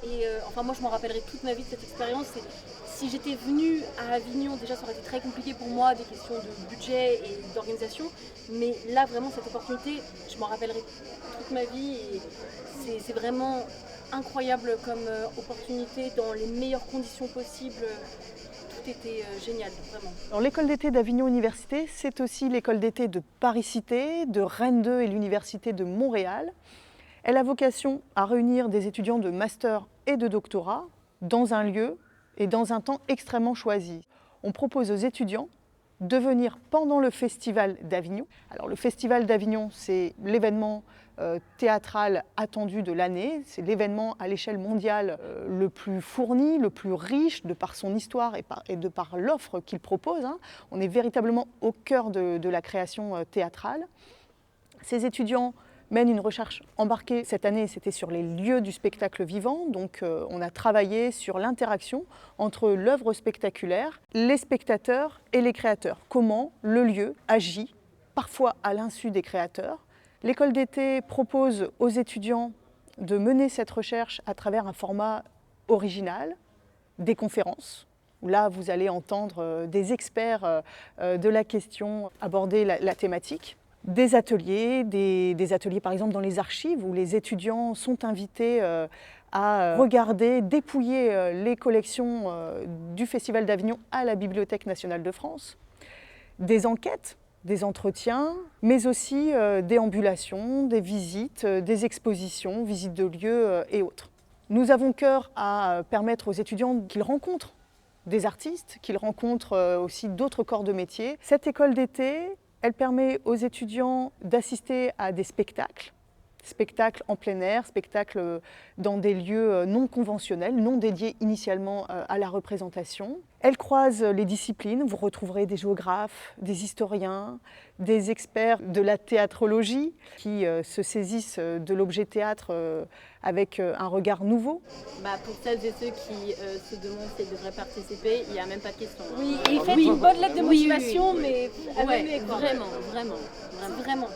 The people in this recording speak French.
Et enfin, moi, je m'en rappellerai toute ma vie de cette expérience. Si j'étais venue à Avignon, déjà, ça aurait été très compliqué pour moi, des questions de budget et d'organisation. Mais là, vraiment, cette opportunité, je m'en rappellerai toute ma vie. Et c'est vraiment incroyable comme opportunité dans les meilleures conditions possibles. Tout était génial, vraiment. Alors, l'école d'été d'Avignon Université, c'est aussi l'école d'été de Paris-Cité, de Rennes 2 et l'Université de Montréal. Elle a vocation à réunir des étudiants de master et de doctorat dans un lieu et dans un temps extrêmement choisi. On propose aux étudiants de venir pendant le Festival d'Avignon. Alors le Festival d'Avignon, c'est l'événement théâtral attendu de l'année. C'est l'événement à l'échelle mondiale le plus fourni, le plus riche de par son histoire et de par l'offre qu'il propose. On est véritablement au cœur de la création théâtrale. Ces étudiants mène une recherche embarquée. Cette année, c'était sur les lieux du spectacle vivant. Donc, on a travaillé sur l'interaction entre l'œuvre spectaculaire, les spectateurs et les créateurs. Comment le lieu agit, parfois à l'insu des créateurs. L'école d'été propose aux étudiants de mener cette recherche à travers un format original, des conférences. Là, vous allez entendre des experts de la question aborder la thématique. Des ateliers par exemple dans les archives où les étudiants sont invités à regarder, dépouiller les collections du Festival d'Avignon à la Bibliothèque nationale de France. Des enquêtes, des entretiens, mais aussi des ambulations, des visites, des expositions, visites de lieux et autres. Nous avons cœur à permettre aux étudiants qu'ils rencontrent des artistes, qu'ils rencontrent aussi d'autres corps de métier. Cette école d'été, elle permet aux étudiants d'assister à des spectacles en plein air, spectacles dans des lieux non conventionnels, non dédiés initialement à la représentation. Elle croise les disciplines, vous retrouverez des géographes, des historiens, des experts de la théatrologie qui se saisissent de l'objet théâtre avec un regard nouveau. Pour celles et ceux qui se demandent s'ils devraient participer, il n'y a même pas de question. Oui, et faites une bonne lettre de motivation, oui. Mais Ouais, vraiment. vraiment.